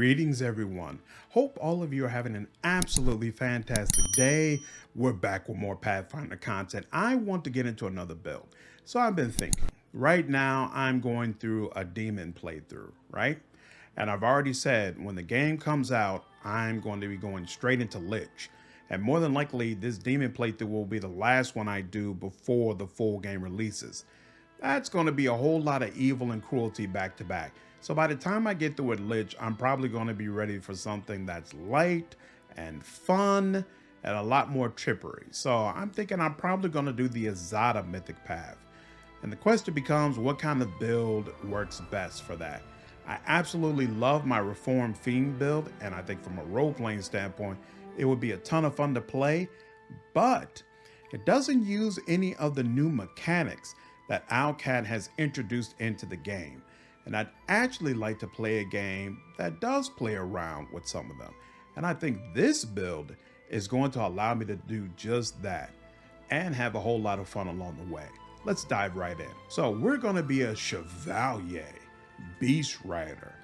Greetings everyone. Hope all of you are having an absolutely fantastic day. We're back with more Pathfinder content. I want to get into another build. So I've been thinking. Right now I'm going through a demon playthrough, right? And I've already said when the game comes out, I'm going to be going straight into Lich. And more than likely this demon playthrough will be the last one I do before the full game releases. That's going to be a whole lot of evil and cruelty back to back. So by the time I get through with Lich, I'm probably going to be ready for something that's light and fun and a lot more trippery. So I'm thinking I'm probably going to do the Azata mythic path. And the question becomes, what kind of build works best for that? I absolutely love my Reformed Fiend build, and I think from a role-playing standpoint, it would be a ton of fun to play, but it doesn't use any of the new mechanics that Owlcat has introduced into the game. And I'd actually like to play a game that does play around with some of them. And I think this build is going to allow me to do just that and have a whole lot of fun along the way. Let's dive right in. So we're going to be a Chevalier, Beast Rider.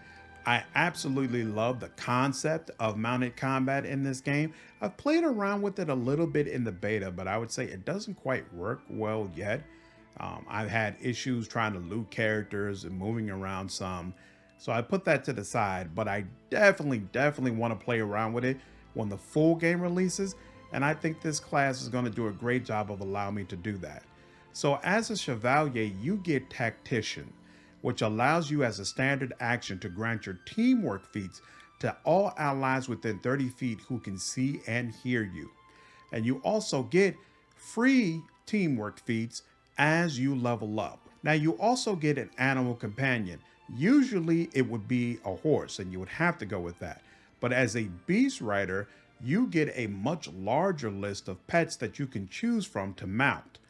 I absolutely love the concept of mounted combat in this game. I've played around with it a little bit in the beta, but I would say it doesn't quite work well yet. I've had issues trying to loot characters and moving around some. So I put that to the side, but I definitely want to play around with it when the full game releases. And I think this class is going to do a great job of allowing me to do that. So as a Chevalier, you get Tactician, which allows you as a standard action to grant your teamwork feats to all allies within 30 feet who can see and hear you. And you also get free teamwork feats as you level up. Now you also get an animal companion. Usually it would be a horse and you would have to go with that. But as a beast rider, you get a much larger list of pets that you can choose from to mount.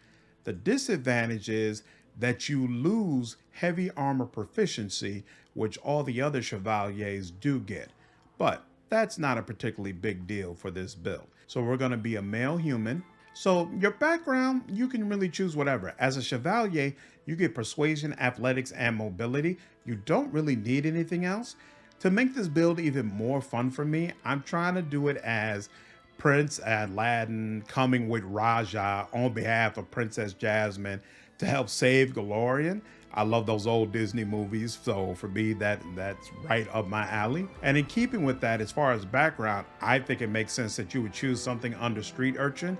The disadvantage is that you lose heavy armor proficiency, which all the other Chevaliers do get. But that's not a particularly big deal for this build. So we're going to be a male human. So your background, you can really choose whatever. As a Chevalier, you get persuasion, athletics, and mobility. You don't really need anything else. To make this build even more fun for me, I'm trying to do it as Prince Aladdin coming with Rajah on behalf of Princess Jasmine to help save Golarion. I love those old Disney movies, so for me that's right up my alley. And in keeping with that, as far as background, I think it makes sense that you would choose something under street urchin.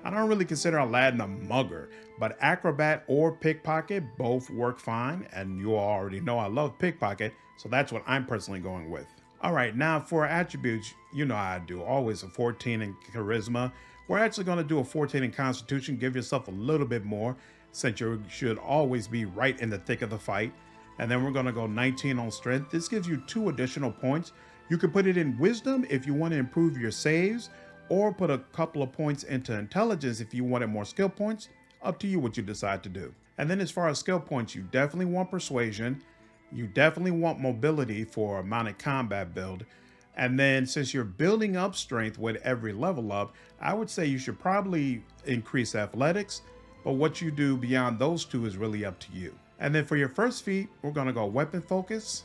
I don't really consider Aladdin a mugger, but acrobat or pickpocket both work fine, and you already know I love pickpocket, so that's what I'm personally going with. All right, now for attributes, you know how I do, always a 14 in charisma. We're actually going to do a 14 in constitution, give yourself a little bit more, since you should always be right in the thick of the fight. And then we're going to go 19 on strength. This gives you 2 additional points. You can put it in wisdom if you want to improve your saves, or put a couple of points into intelligence if you wanted more skill points. Up to you what you decide to do. And then as far as skill points, you definitely want persuasion. You definitely want mobility for a mounted combat build. And then since you're building up strength with every level up, I would say you should probably increase athletics, but what you do beyond those two is really up to you. And then for your first feat, we're going to go weapon focus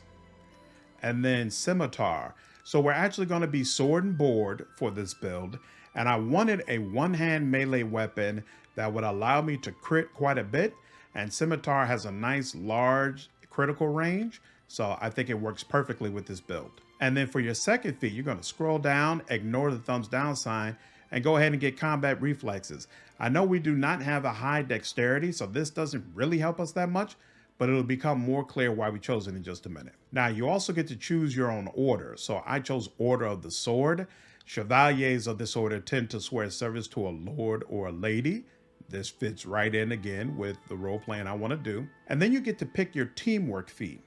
and then scimitar. So we're actually going to be sword and board for this build, and I wanted a one-hand melee weapon that would allow me to crit quite a bit, and scimitar has a nice large critical range, so I think it works perfectly with this build. And then for your second feat, you're going to scroll down, ignore the thumbs down sign, and go ahead and get combat reflexes. I know we do not have a high dexterity, so this doesn't really help us that much, but it'll become more clear why we chose it in just a minute. Now, you also get to choose your own order. So I chose Order of the Sword. Chevaliers of this order tend to swear service to a lord or a lady. This fits right in again with the role playing I want to do. And then you get to pick your teamwork feat.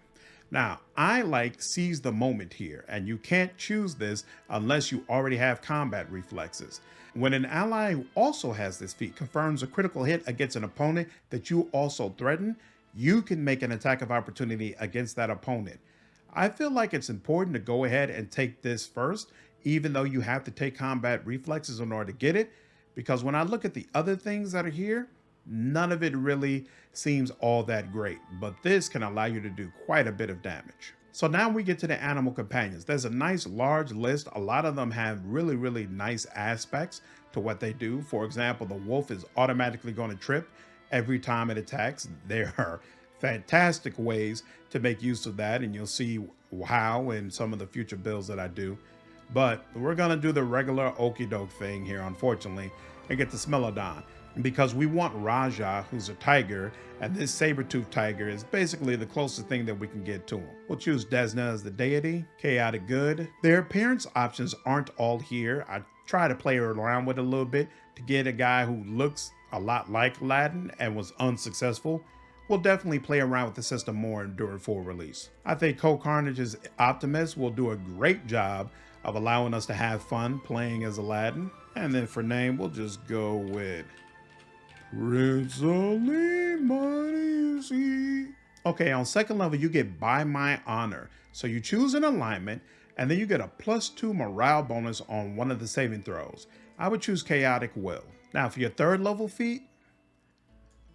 Now, I like seize the moment here, and you can't choose this unless you already have combat reflexes. When an ally who also has this feat confirms a critical hit against an opponent that you also threaten, you can make an attack of opportunity against that opponent. I feel like it's important to go ahead and take this first, even though you have to take combat reflexes in order to get it, because when I look at the other things that are here, none of it really seems all that great, but this can allow you to do quite a bit of damage. So now we get to the animal companions. There's a nice large list. A lot of them have really, really nice aspects to what they do. For example, the wolf is automatically going to trip every time it attacks. There are fantastic ways to make use of that, and you'll see how in some of the future builds that I do. But we're going to do the regular okie doke thing here, unfortunately, and get the Smilodon. Because we want Rajah, who's a tiger, and this saber-toothed tiger is basically the closest thing that we can get to him. We'll choose Desna as the deity, chaotic good. Their appearance options aren't all here. I try to play around with it a little bit to get a guy who looks a lot like Aladdin and was unsuccessful. We'll definitely play around with the system more during full release. I think Co-Carnage's Optimus will do a great job of allowing us to have fun playing as Aladdin. And then for name, we'll just go with Prince Ali Mighty. Okay, on second level, you get By My Honor. So you choose an alignment, and then you get a +2 morale bonus on one of the saving throws. I would choose Chaotic Will. Now, for your third level feat,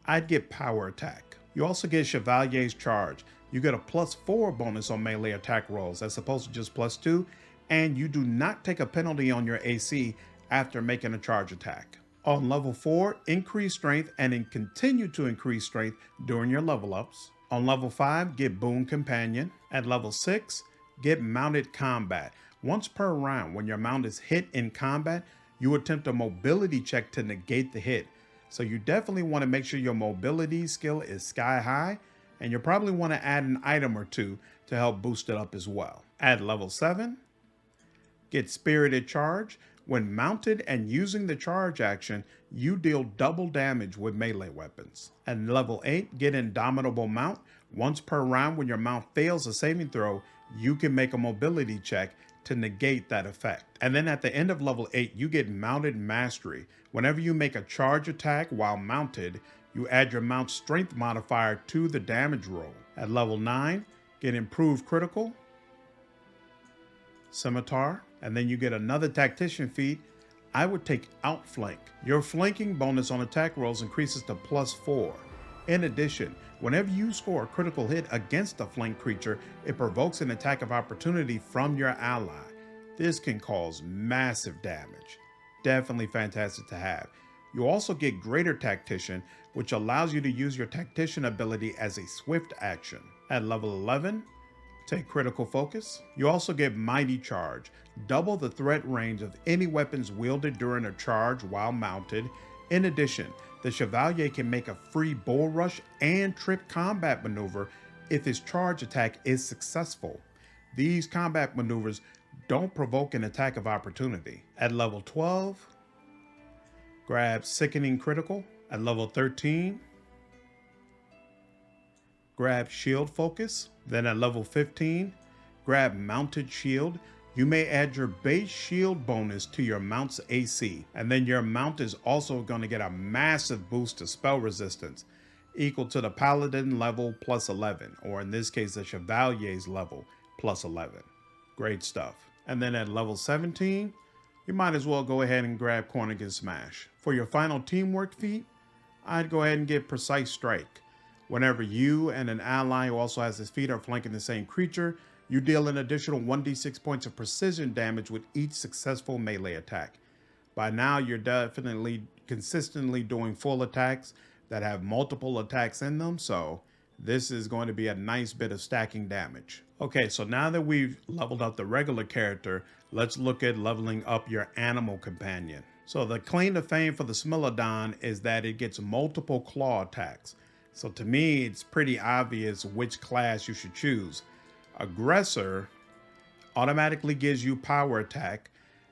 I'd get Power Attack. You also get Chevalier's Charge. You get a +4 bonus on melee attack rolls as opposed to just +2, and you do not take a penalty on your AC after making a charge attack. On level 4, increase strength and then continue to increase strength during your level ups. On level 5, get Boon Companion. At level 6, get Mounted Combat. Once per round, when your mount is hit in combat, you attempt a mobility check to negate the hit. So you definitely want to make sure your mobility skill is sky high, and you'll probably want to add an item or two to help boost it up as well. At level 7, get Spirited Charge. When mounted and using the charge action, you deal double damage with melee weapons. At level 8, get Indomitable Mount. Once per round, when your mount fails a saving throw, you can make a mobility check to negate that effect. And then at the end of level 8, you get Mounted Mastery. Whenever you make a charge attack while mounted, you add your mount's strength modifier to the damage roll. At level 9, get Improved Critical, Scimitar, and then you get another Tactician feat. I would take Outflank. Your flanking bonus on attack rolls increases to +4. In addition, whenever you score a critical hit against a flank creature, it provokes an attack of opportunity from your ally. This can cause massive damage. Definitely fantastic to have. You also get Greater Tactician, which allows you to use your Tactician ability as a swift action. At level 11, take Critical Focus. You also get Mighty Charge. Double the threat range of any weapons wielded during a charge while mounted. In addition, the Chevalier can make a free bull rush and trip combat maneuver if his charge attack is successful. These combat maneuvers don't provoke an attack of opportunity. At level 12, grab Sickening Critical. At level 13, grab Shield Focus. Then at level 15, grab Mounted Shield. You may add your base shield bonus to your mount's AC, and then your mount is also going to get a massive boost to spell resistance, equal to the Paladin level +11, or in this case, the Chevalier's level +11. Great stuff. And then at level 17, you might as well go ahead and grab Cornigan Smash. For your final teamwork feat, I'd go ahead and get Precise Strike. Whenever you and an ally who also has this feat are flanking the same creature, you deal an additional 1d6 points of precision damage with each successful melee attack. By now, you're definitely consistently doing full attacks that have multiple attacks in them, so this is going to be a nice bit of stacking damage. Okay, so now that we've leveled up the regular character, let's look at leveling up your animal companion. So the claim to fame for the Smilodon is that it gets multiple claw attacks. So to me, it's pretty obvious which class you should choose. Aggressor automatically gives you power attack,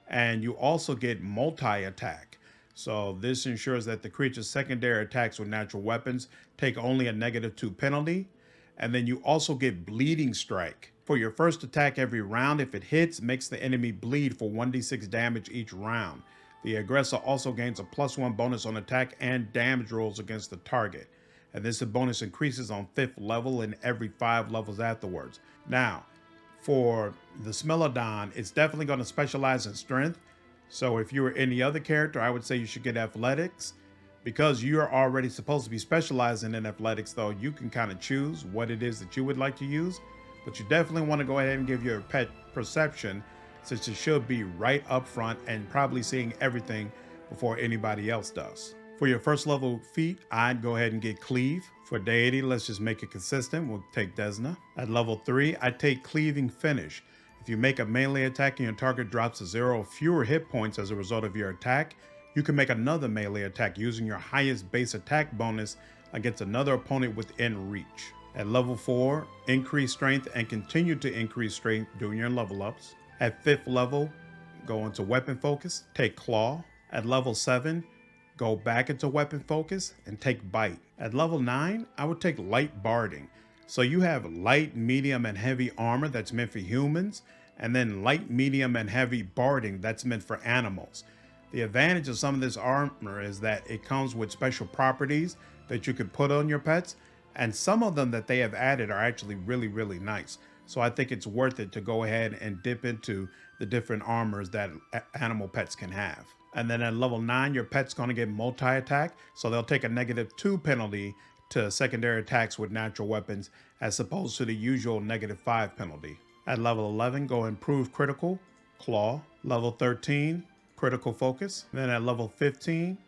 and you also get multi-attack. So this ensures that the creature's secondary attacks with natural weapons take only a -2 penalty. And then you also get Bleeding Strike. For your first attack every round, if it hits, makes the enemy bleed for 1d6 damage each round. The aggressor also gains a +1 bonus on attack and damage rolls against the target. And this bonus increases on 5th level and every 5 levels afterwards. Now, for the Smilodon, it's definitely going to specialize in strength. So if you were any other character, I would say you should get athletics. Because you're already supposed to be specializing in athletics, though, you can kind of choose what it is that you would like to use. but you definitely want to go ahead and give your pet perception, since it should be right up front and probably seeing everything before anybody else does. For your first level feat, I'd go ahead and get Cleave. For deity, let's just make it consistent. We'll take Desna. At level 3, I take Cleaving Finish. If you make a melee attack and your target drops to 0 or fewer hit points as a result of your attack, you can make another melee attack using your highest base attack bonus against another opponent within reach. At level 4, increase strength and continue to increase strength during your level ups. At 5th level, go into weapon focus, take Claw. At level 7, go back into weapon focus and take Bite. At level 9, I would take Light Barding. So you have light, medium, and heavy armor that's meant for humans, and then light, medium, and heavy barding that's meant for animals. The advantage of some of this armor is that it comes with special properties that you can put on your pets, and some of them that they have added are actually really, really nice. So I think it's worth it to go ahead and dip into the different armors that animal pets can have. And then at level 9, your pet's going to get multi-attack, so they'll take a -2 penalty to secondary attacks with natural weapons as opposed to the usual -5 penalty. At level 11, go improve critical, Claw. Level 13, critical focus. Then at level 15,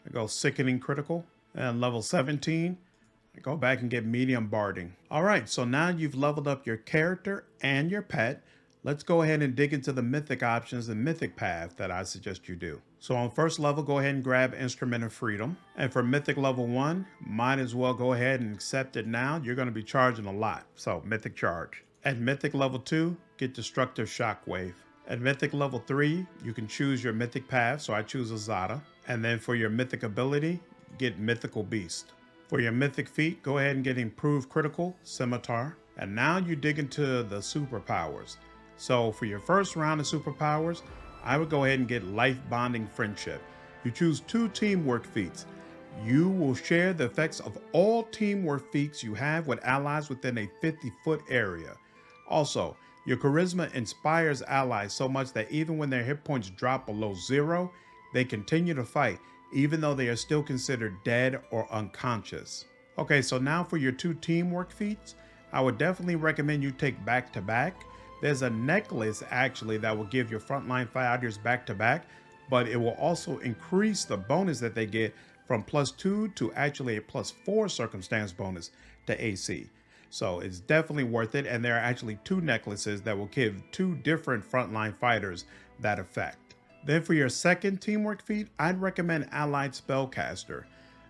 I go sickening critical. And level 17, I go back and get medium barding. All right, so now you've leveled up your character and your pet. Let's go ahead and dig into the mythic options and mythic path that I suggest you do. So on first level, go ahead and grab Instrument of Freedom. And for mythic level 1, might as well go ahead and accept it now. You're going to be charging a lot, so mythic charge. At mythic level 2, get Destructive Shockwave. At mythic level 3, you can choose your mythic path, so I choose Azata. And then for your mythic ability, get Mythical Beast. For your mythic feat, go ahead and get Improved Critical, Scimitar. And now you dig into the superpowers. So for your first round of superpowers, I would go ahead and get Life Bonding Friendship. You choose 2 teamwork feats. You will share the effects of all teamwork feats you have with allies within a 50-foot area. Also, your charisma inspires allies so much that even when their hit points drop below 0, they continue to fight, even though they are still considered dead or unconscious. Okay, so now for your 2 teamwork feats, I would definitely recommend you take back-to-back. There's a necklace actually that will give your frontline fighters back-to-back, but it will also increase the bonus that they get from +2 to actually a +4 circumstance bonus to AC. So it's definitely worth it, and there are actually 2 necklaces that will give 2 different frontline fighters that effect. Then for your second teamwork feat, I'd recommend Allied Spellcaster.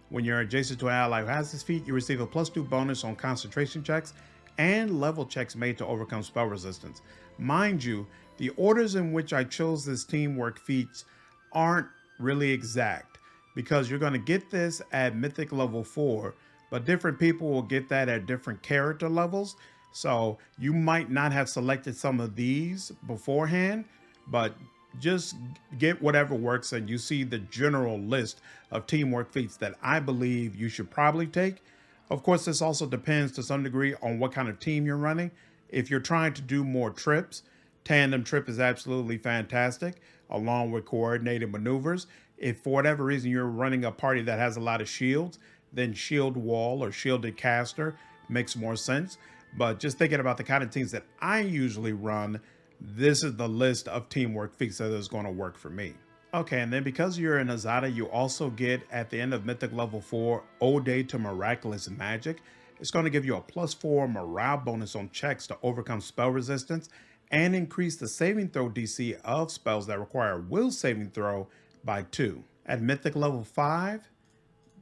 When you're adjacent to an ally who has this feat, you receive a +2 bonus on concentration checks and level checks made to overcome spell resistance. Mind you, the orders in which I chose this teamwork feats aren't really exact, because you're going to get this at mythic level 4, but different people will get that at different character levels. So you might not have selected some of these beforehand, but just get whatever works and you see the general list of teamwork feats that I believe you should probably take. Of course, this also depends to some degree on what kind of team you're running. If you're trying to do more trips, Tandem Trip is absolutely fantastic, along with coordinated maneuvers. If for whatever reason you're running a party that has a lot of shields, then Shield Wall or Shielded Caster makes more sense. But just thinking about the kind of teams that I usually run, this is the list of teamwork feats that is going to work for me. Okay, and then because you're in Azata, you also get at the end of Mythic level 4, Ode to Miraculous Magic. It's going to give you a +4 morale bonus on checks to overcome spell resistance and increase the saving throw DC of spells that require a will saving throw by 2. At Mythic level 5,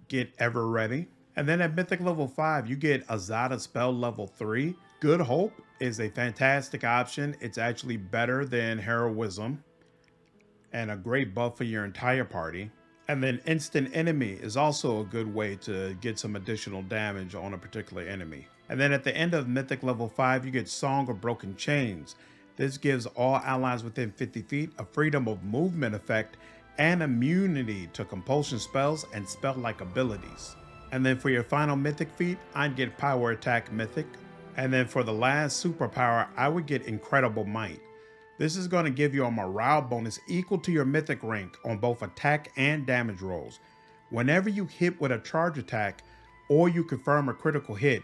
get Ever Ready. And then at Mythic level 5, you get Azata spell level 3. Good Hope is a fantastic option. It's actually better than Heroism and a great buff for your entire party. And then Instant Enemy is also a good way to get some additional damage on a particular enemy. And then at the end of Mythic level 5, you get Song of Broken Chains. This gives all allies within 50 feet a freedom of movement effect and immunity to compulsion spells and spell-like abilities. And then for your final Mythic feat, I'd get Power Attack Mythic. And then for the last superpower, I would get Incredible Might. This is going to give you a morale bonus equal to your Mythic rank on both attack and damage rolls. Whenever you hit with a charge attack or you confirm a critical hit,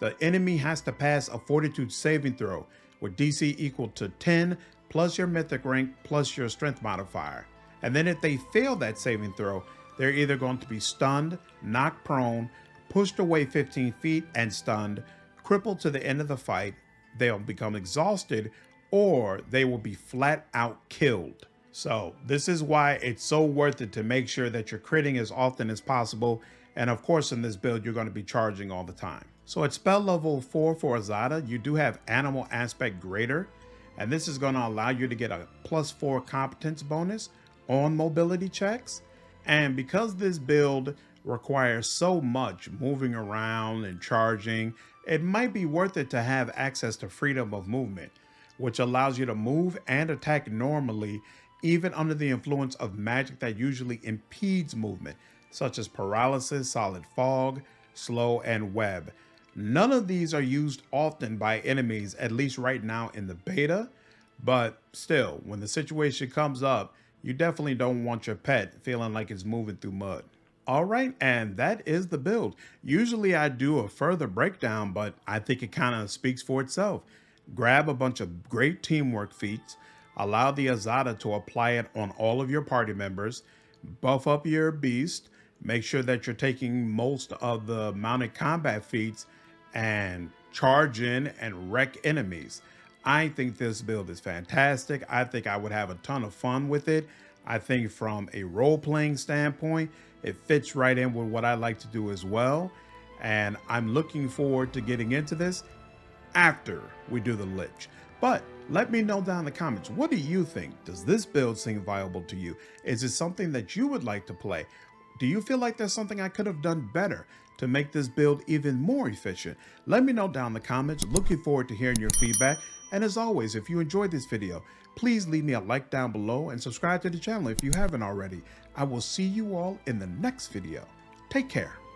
The enemy has to pass a fortitude saving throw with DC equal to 10 plus your mythic rank plus your strength modifier. And then if they fail that saving throw, they're either going to be stunned, knocked prone, pushed away 15 feet and stunned, crippled to the end of the fight, they'll become exhausted, or they will be flat out killed. So this is why it's so worth it to make sure that you're critting as often as possible. And of course, in this build, you're going to be charging all the time. So at spell level 4 for Azata, you do have Animal Aspect Greater, and this is going to allow you to get a +4 competence bonus on mobility checks. And because this build requires so much moving around and charging, it might be worth it to have access to freedom of movement, which allows you to move and attack normally, even under the influence of magic that usually impedes movement, such as paralysis, solid fog, slow, and web. None of these are used often by enemies, at least right now in the beta, but still, when the situation comes up, you definitely don't want your pet feeling like it's moving through mud. All right, and that is the build. Usually I do a further breakdown, but I think it kind of speaks for itself. Grab a bunch of great teamwork feats, allow the Azata to apply it on all of your party members, buff up your beast, make sure that you're taking most of the mounted combat feats, and charge in and wreck enemies. I think this build is fantastic. I think I would have a ton of fun with it. I think from a role-playing standpoint, it fits right in with what I like to do as well. And I'm looking forward to getting into this after we do the Lich. But let me know down in the comments, what do you think? Does this build seem viable to you? Is it something that you would like to play? Do you feel like there's something I could have done better to make this build even more efficient? Let me know down in the comments. Looking forward to hearing your feedback. And as always, if you enjoyed this video, please leave me a like down below and subscribe to the channel if you haven't already. I will see you all in the next video. Take care.